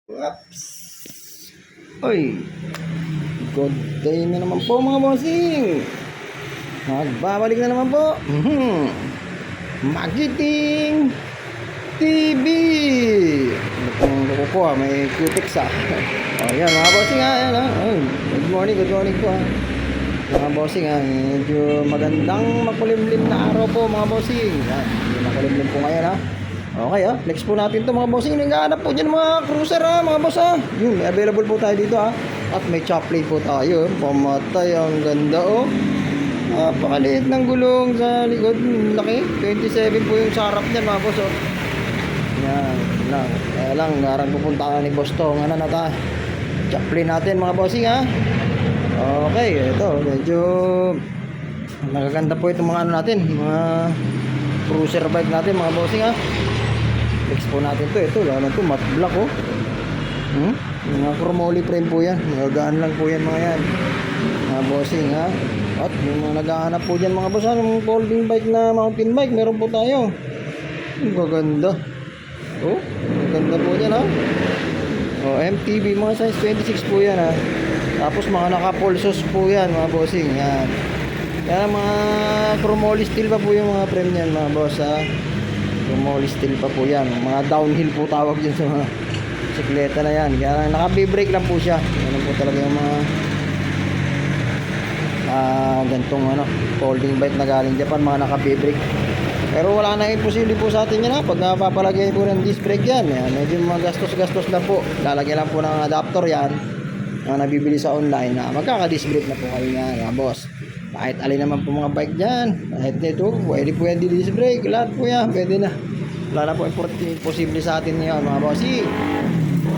Oops. Oy, good day na naman po mga bossing. Magbabalik na naman po. Magiting TV. Itong loko ko may cutix Oh, yan mga bossing Ayan Oh, good morning po mga bossing medyo magandang makulimlim na araw po mga bossing. Yan, medyo makulimlim po ngayon Okay flex po natin to mga bossing. Naghahanap po dyan mga cruiser mga boss Yun, may available po tayo dito At may chocolate po tayo. Pamatay, ang ganda napakaliit ng gulong sa likod. Laki, 27 po yung sarap niyan mga boss Yan lang. Kaya lang, narang pupunta ka ni boss to. Ano na ta? Chocolate natin mga bossing Okay, ito medyo magaganda po itong mga ano natin, mga cruiser bike natin mga bossing flex po natin to. Ito lalo to matte black mga chromoly frame po yan. Magagaan lang po yan mga bossing At yung mga naghahanap po dyan mga boss ng folding bike na mountain bike, meron po tayo. Maganda maganda po yan MTB mga size 26 po yan Tapos mga naka-pulsos po yan mga bossing. Yan. Yan mga chromoly steel pa po yung mga frame niyan mga boss chromoly steel pa po yan. Mga downhill po tawag dyan sa mga bisikleta na yan. Kaya naka-brake lang po siya. Yan po talaga yung mga gantong folding bike na galing Japan, mga naka-brake. Pero wala na imposible po sa atin yan pag napapalagay po ng disc brake yan. Medyo mga gastos lang po. Lalagyan lang po ng adapter yan na nabibili sa online magkaka-disc brake na po kayo nga boss. Kahit alin naman po mga bike dyan, kahit ito pwede disc brake, lahat po yan pwede na. Wala na po imposible sa atin ngayon mga boss.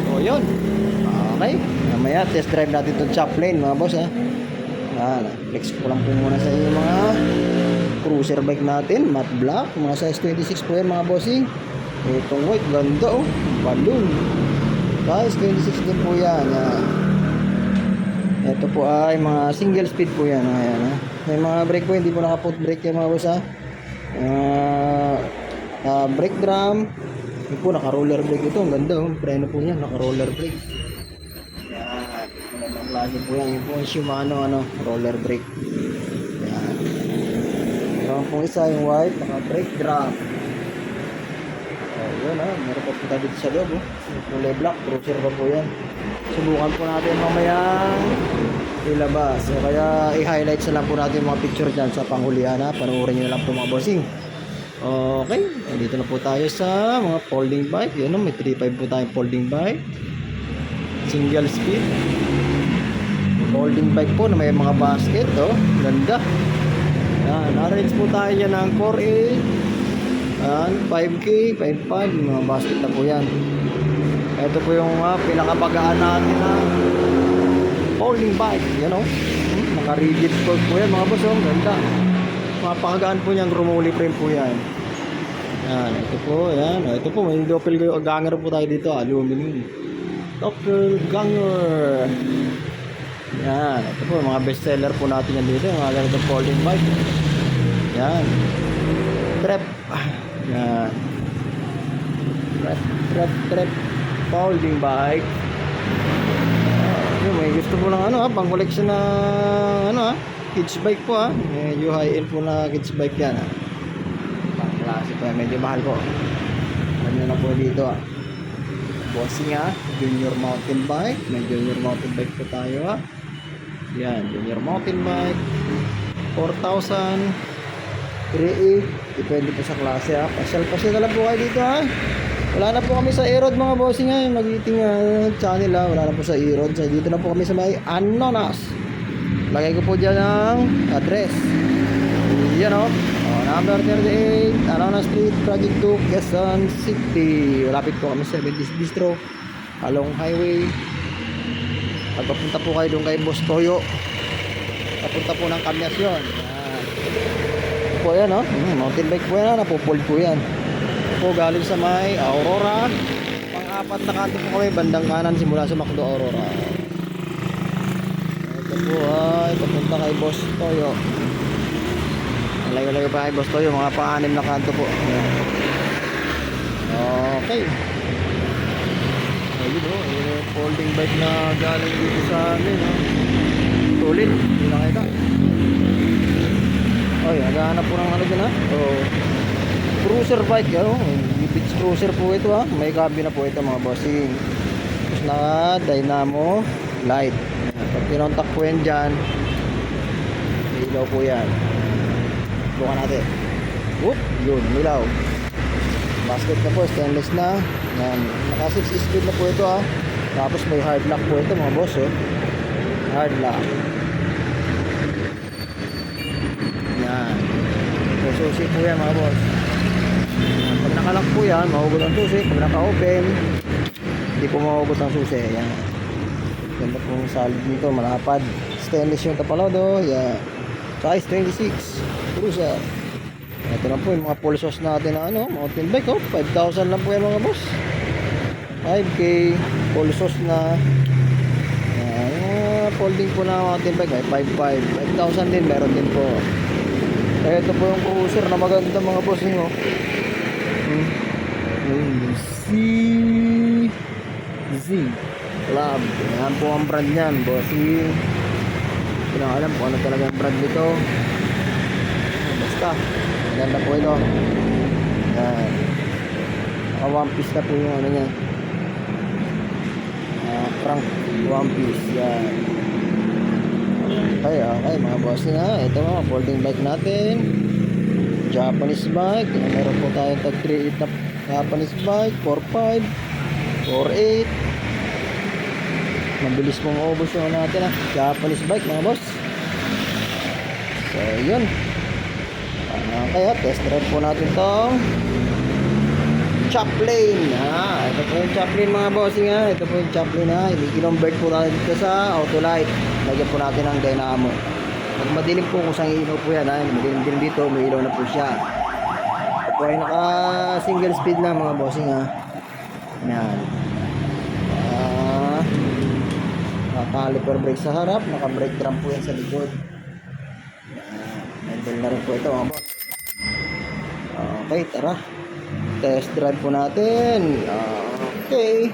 So yun, okay, mamaya test drive natin itong Chaplane mga boss flex ko lang po muna sa inyo mga cruiser bike natin, matte black, mga size 26 po yan mga bossing. Itong white, ganda balloon, size 26 din po yan Ito po ay mga single speed po yan May mga brake po, hindi po naka-foot brake yan mga boss brake drum. Ito po naka-roller brake ito, ang ganda preno po yan, naka-roller brake. Magandang klase po yan. Yung po yung Shimano roller brake. Yan. Meron po isa yung white, naka-brake drum. Yun meron po tayo dito sa loob kulay black, cruiser pa po yan. Subukan po natin mamayang ilabas. So kaya i-highlight sa lang po natin mga picture dyan sa panghulihan Panoorin nyo lang po mga bossing. Okay, dito na po tayo sa mga folding bike. Yun may 3.5 po tayong folding bike, single speed folding bike po na may mga basket ganda. Na-range po tayo dyan ng 4.8 5K, 5.5 mga basket na po yan. Ito po yung pinakabagaan natin na folding bike naka-rigid cord po yan mga boss ganda. Mapakagaan po niyang chromoly frame po yan. Ito po may doppelganger po tayo dito, aluminum doppelganger. Ito po mga best seller po natin yan dito, mga ganitong folding bike. Trap trap folding bike. May gusto po lang pang collection na kids bike po medyo high end po na kids bike yan pang klase po medyo mahal po. Ano na po dito bossing junior mountain bike. May junior mountain bike po tayo yan, junior mountain bike 4,000 3.8 depende po sa klase pasyal na lang po kayo dito Wala na po kami sa Erod mga bossing yung mag-eating channel wala na po sa Erod. So, dito na po kami sa may Anonas. Lagay ko po dyan ang address. Yan number 38 Anonas Street, Project 2, Quezon City. Malapit po kami sa Bistro Along Highway. Pagpapunta po kayo doon kay Boss Toyo, papunta po ng Kamyas yun. Po yan mountain bike po yan napupold po yan po galing sa may Aurora. Pang-apat na kanto po kami bandang kanan simula sa Macdo Aurora. Ito po papunta kay Boss Toyo. Layo-layo pa kay Boss Toyo, mga pa-anim na kanto po. Okay. Ayun o, folding bike na galing dito sa amin. Tulit, hindi nakita. Ay, naghahanap po ng ano dyan ha. Oh, cruiser bike, beach cruiser po ito ha. May cabin na po ito mga bossing. Tapos naka dynamo light. Pag kinontak po yan dyan, ilaw po yan. Bukan natin. Whoop, yun, ilaw. Basket na po, stainless na. Yan, naka 6 speed na po ito ha. Tapos may hard lock po ito mga boss hard lock. Yan. So, susi po yan mga boss. Pag nakalock po yan, mahugot ang susi. Pag naka-open, hindi po mahugot ang susi. Yan. Ganda pong solid nito, malapad. Stainless yung tapalodo. Yan. Size 26. Cruiser. Ito na po yung mga pulsos natin na mountain bike 5,000 lang po yan mga boss. 5K pulsos na. Folding po na mountain bike ay 5,500. 5,000 din meron din po. Kaya ito po yung cruiser na maganda mga boss Z Club. Yan po ang brand niyan bossing. Hindi na alam kung ano talaga ang brand nito. Basta maganda po ito. Yan. Naka one piece na po yung ano niya. Crank one piece. Yan. Okay mga bossing ito mga folding bike natin. Japanese bike. Meron po tayong tag 3.8 na Japanese bike. 4.5 4.8. Mabilis pong maubos yung natin Japanese bike mga boss. So yun. Kaya test drive po natin tong Chaplin. Ito po yung Chaplin mga bossing Ito po yung Chaplin i-convert po natin dito sa Autolite. Lagyan po natin ng dynamo. Pag madilim po kung saan ilaw po yan madilim din dito, may ilaw na po siya. Ito po ay naka single speed lang mga bossing Yan. Caliper brake sa harap, naka brake drum po yan sa likod. Handle na rin po ito mga boss. Okay, tara. Test drive po natin. Okay.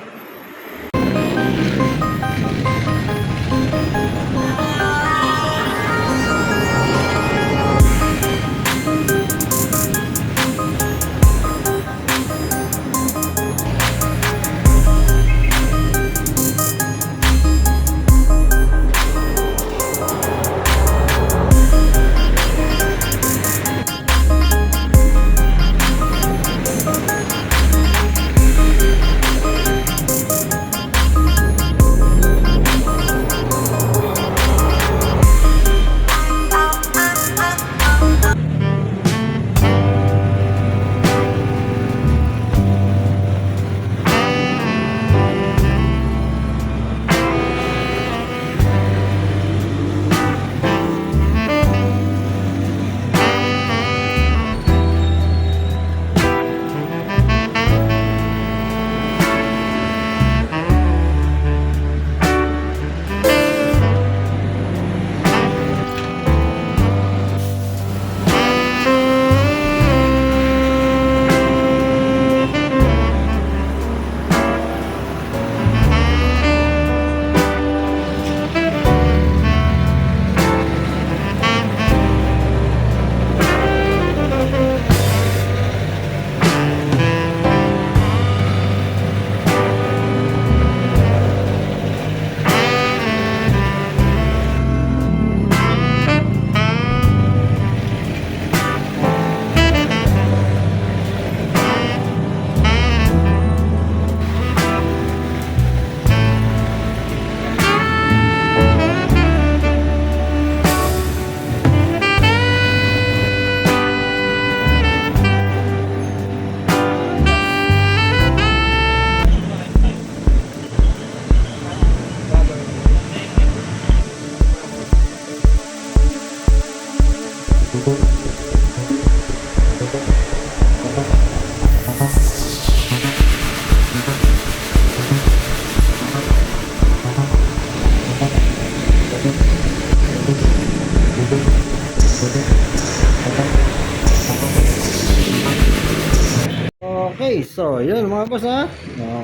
Okay, so yun mga boss ha.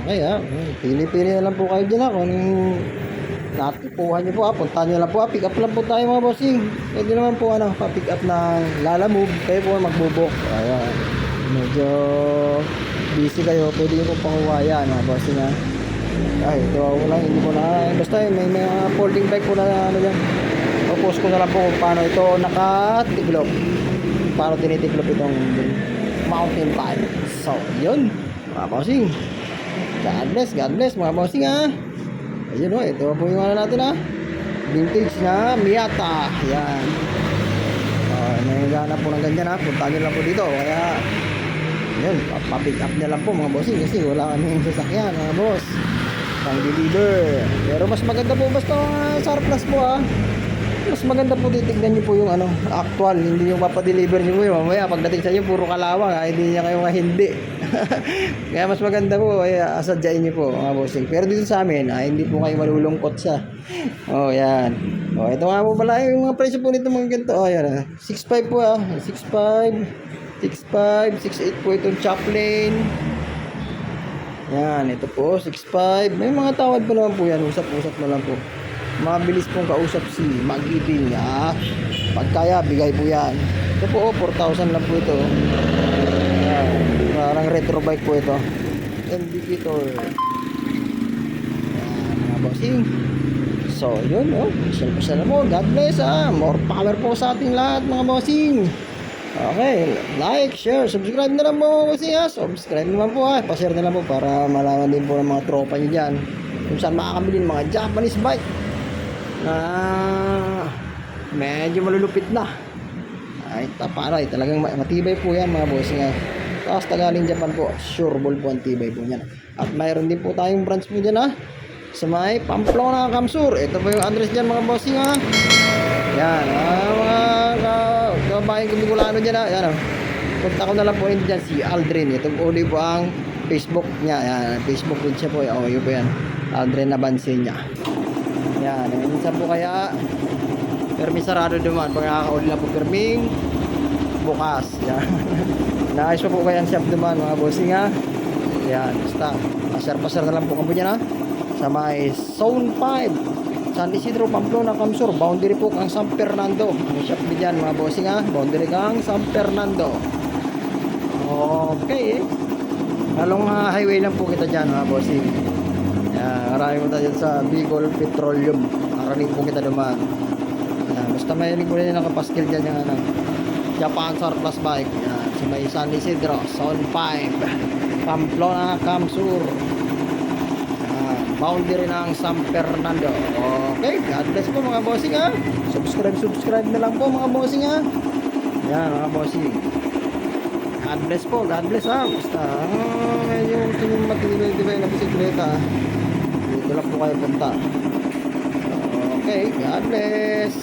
Okay ha. Pili-pili na lang po kayo dyan ha. Kung anong natupuhan nyo po ha. Punta nyo lang po ha. Pick up lang po tayo mga bossing. Pwede naman po ano, pa-pick up ng Lalamove. Kayo po magbubok. Ayan. Medyo busy kayo. Pwede nyo po panguha yan mga bossing ha. Ay, ito ako lang. Hindi ko na. Basta may mga folding bike po na ano dyan. Post ko na lang po kung paano ito nakatiklop. Paano tinitiklop itong mountain bike. So, yun. Mga bossing. God bless mga bossing ha. Ayun o, ito po yung ano natin ha. Vintage na Miata. Yan. May gana po ng ganyan ha. Punta nyo lang po dito. Kaya, yun, papick up nyo lang po mga bossing. Kasi wala kaming sasakyan mga boss. Pang deliver. Pero mas maganda po basta surplus po ha. Mas maganda po titignan nyo po yung ano, actual, hindi yung papadeliver nyo po yung mamaya pagdating sa inyo puro kalawang, hindi niya kayo hindi. Kaya mas maganda po, asadyain nyo po mga bossing. Pero dito sa amin, hindi po kayo malulungkot sa yan. Ito nga po pala yung mga presyo po nito mga ganito. Yan 6.5 po 6.5 6.8 po itong Chaplin. Yan, ito po 6.5. May mga tawad po naman po yan, usap-usap na lang po. Mabilis pong kausap si Mag-ibing pagkaya bigay po yan. Ito po 4,000 lang po ito. Parang retro bike po ito. Indicator. Mga bossing. So yun Pasal mo. God bless more power po sa ating lahat mga bossing. Okay, like, share, subscribe na lang po kasi subscribe naman po pa-share na lang po para malaman din po ng mga tropa nyo dyan kung saan makakabili ng mga Japanese bike na medyo malulupit na. Ay taparay, talagang matibay po yan mga bossing tapos tagaling Japan po, sure ball po ang tibay po yan. At mayroon din po tayong branch po dyan sa may Pamplona, Kamsur. Ito po yung address dyan mga bossing yan mga kababayan ko Bicolano dyan yan punta ko na lang po rin dyan si Aldrin. Ito po ulit po ang Facebook niya. Yan, Facebook din siya po yun po yan, Aldrin Nabansin niya. Yan, minsan po kaya permi sarado naman pag nakakauli lang po perming bukas. Yan. Naayos po kaya ang shop naman mga bossing yan, basta pasar na lang po kamo dyan sa may Zone 5 San Isidro, Pamplona, Kamsur. Boundary po kang San Fernando. May shop din dyan mga bossing boundary kang San Fernando. Okay halong highway lang po kita dyan mga bossing. Marami mo tayo sa Bicol Petroleum. Marami po kita naman. Basta may link mo rin nakapaskil dyan yung Japan Surplus Bike. So may San Isidro, Zone 5 Pamplona, Kamsur. Boundary ng San Fernando. Okay, God bless po mga bossing subscribe na lang po mga bossing yan mga bossing. God bless po, God bless basta medyo gusto nyo matibay na bisikleta dito lang po kayo punta. Okay, God bless.